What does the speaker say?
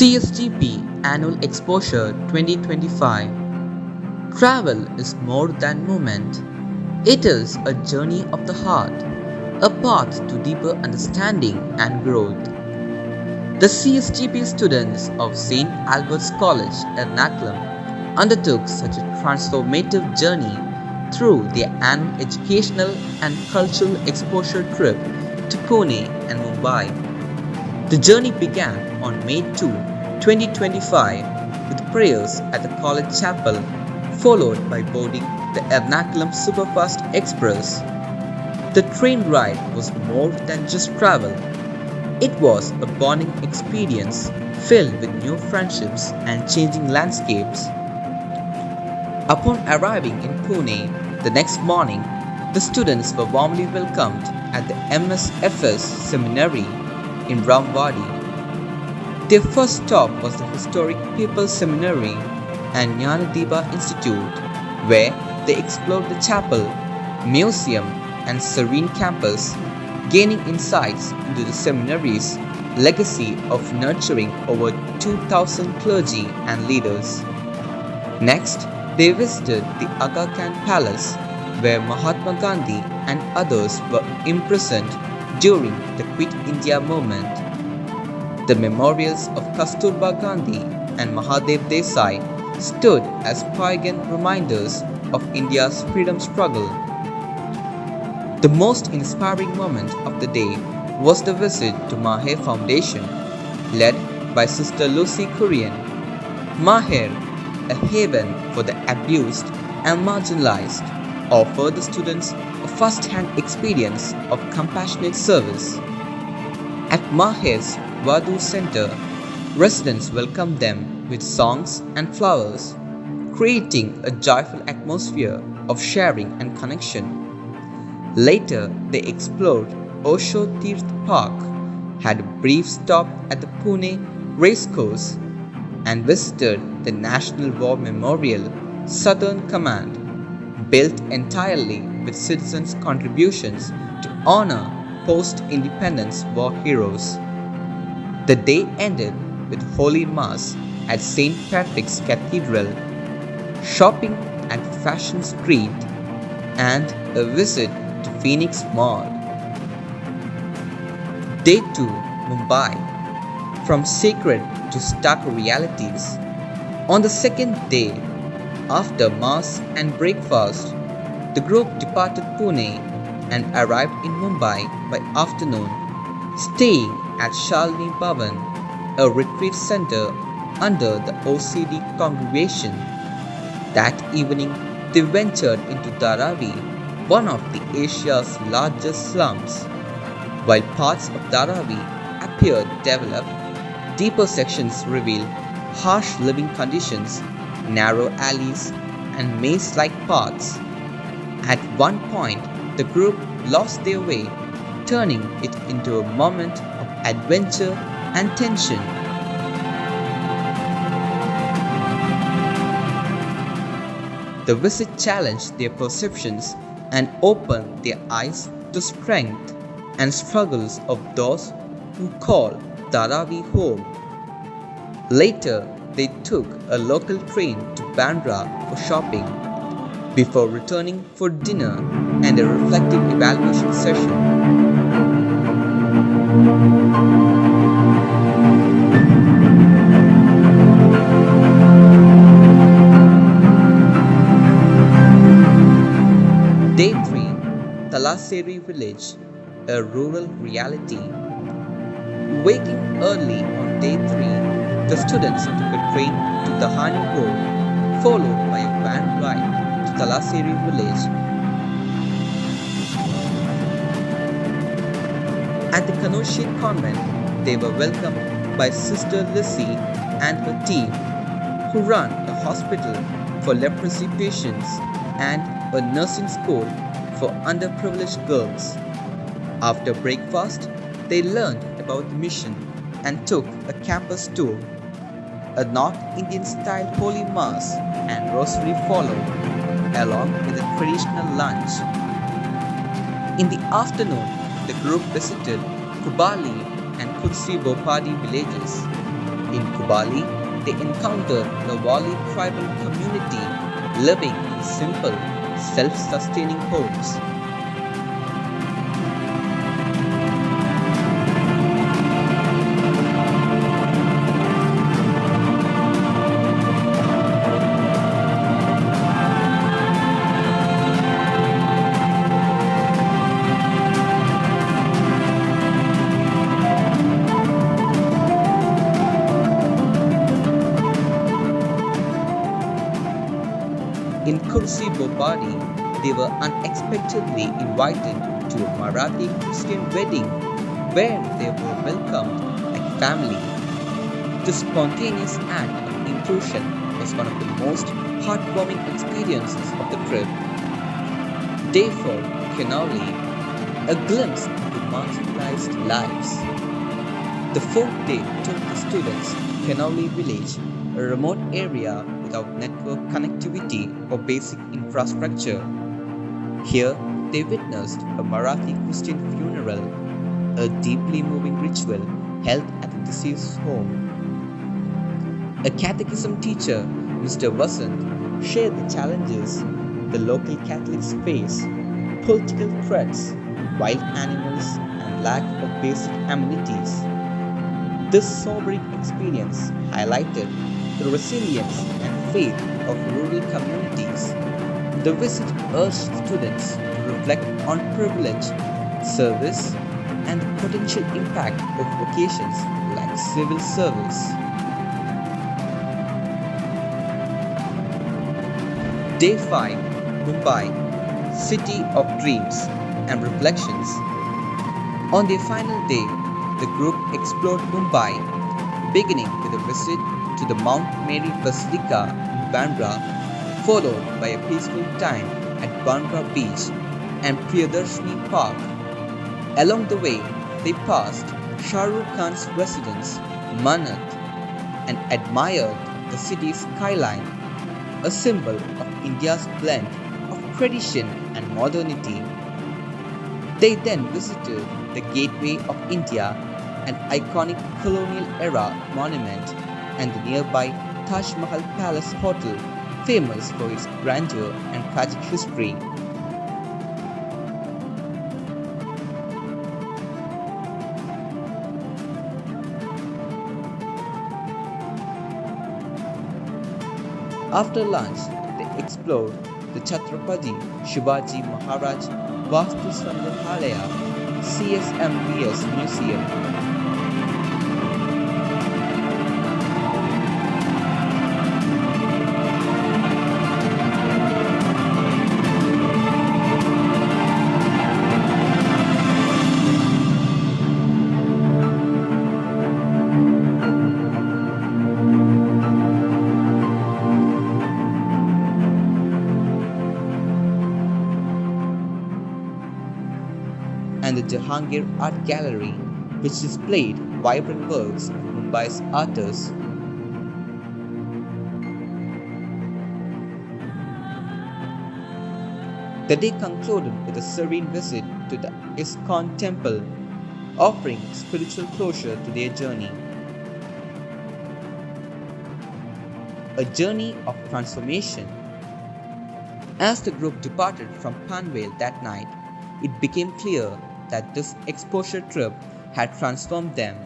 CSGP Annual Exposure 2025. Travel is more than movement. It is a journey of the heart, a path to deeper understanding and growth. The CSGP students of St. Albert's College, Ernakulam, undertook such a transformative journey through their annual educational and cultural exposure trip to Pune and Mumbai. The journey began on May 2, 2025 with prayers at the college chapel, followed by boarding the Ernakulam Superfast Express. The train ride was more than just travel. It was a bonding experience filled with new friendships and changing landscapes. Upon arriving in Pune the next morning, the students were warmly welcomed at the MSFS Seminary in Ramwadi. Their first stop was the historic People's Seminary and Jnanadeepa Institute, where they explored the chapel, museum, and serene campus, gaining insights into the seminary's legacy of nurturing over 2,000 clergy and leaders. Next, they visited the Aga Khan Palace, where Mahatma Gandhi and others were imprisoned during the Quit India movement. The memorials of Kasturba Gandhi and Mahadev Desai stood as poignant reminders of India's freedom struggle. The most inspiring moment of the day was the visit to Maher Foundation, led by Sister Lucy Kurian. Maher, a haven for the abused and marginalized, offered the students a first-hand experience of compassionate service. At Maher's Vadu Center, residents welcomed them with songs and flowers, creating a joyful atmosphere of sharing and connection. Later, they explored Osho Tirth Park, had a brief stop at the Pune Racecourse, and visited the National War Memorial Southern Command, built entirely with citizens' contributions to honor post-independence war heroes. The day ended with Holy Mass at St. Patrick's Cathedral, shopping at Fashion Street, and a visit to Phoenix Mall. Day 2, Mumbai. From sacred to stark realities. On the second day, after Mass and breakfast, the group departed Pune and arrived in Mumbai by afternoon, staying at Shalini Bhavan, a retreat center under the OCD congregation. That evening, they ventured into Dharavi, one of the Asia's largest slums. While parts of Dharavi appeared developed, deeper sections reveal harsh living conditions, narrow alleys, and maze-like paths. At one point, the group lost their way, turning it into a moment of adventure and tension. The visit challenged their perceptions and opened their eyes to strength and struggles of those who call Dharavi home. Later, they took a local train to Bandra for shopping, before returning for dinner and a reflective evaluation session. Day 3, Talaseri Village, a rural reality. Waking early on day 3, the students took a train to Dahani Road, followed by a van ride to Talaseri Village. At the Kanoshi Convent, they were welcomed by Sister Lissy and her team, who run a hospital for leprosy patients and a nursing school for underprivileged girls. After breakfast, they learned about the mission and took a campus tour. A North Indian style Holy Mass and Rosary followed, along with a traditional lunch. In the afternoon, the group visited Kubali and Kudsi Bopadi villages, In Kubali, they encountered the Wali tribal community living in simple, self-sustaining homes. In Kursi Bobadi, they were unexpectedly invited to a Marathi Christian wedding where they were welcomed like family. The spontaneous act of inclusion was one of the most heartwarming experiences of the trip. Day 4, Kenauli, a glimpse into marginalized lives. The fourth day took the students to Kenauli village, a remote area without network connectivity or basic infrastructure. Here, they witnessed a Marathi Christian funeral, a deeply moving ritual held at the deceased's home. A catechism teacher, Mr. Vasant, shared the challenges the local Catholics face: political threats, wild animals, and lack of basic amenities. This sobering experience highlighted the resilience and faith of rural communities. The visit urged students to reflect on privilege, service, and the potential impact of vocations like civil service. Day 5, Mumbai, City of Dreams and Reflections. On their final day, the group explored Mumbai, beginning with a visit to the Mount Mary Basilica in Bandra, followed by a peaceful time at Bandra Beach and Priyadarshini Park. Along the way, they passed Shah Rukh Khan's residence, Manat, and admired the city's skyline, a symbol of India's blend of tradition and modernity. They then visited the Gateway of India, an iconic colonial-era monument, and the nearby Taj Mahal Palace Hotel, famous for its grandeur and tragic history. After lunch, they explored the Chhatrapati Shivaji Maharaj Vastu Sangrahalaya CSMVS Museum. And the Jahangir Art Gallery, which displayed vibrant works of Mumbai's artists. The day concluded with a serene visit to the ISKCON temple, offering spiritual closure to their journey. A journey of transformation. As the group departed from Panvel that night, it became clear that this exposure trip had transformed them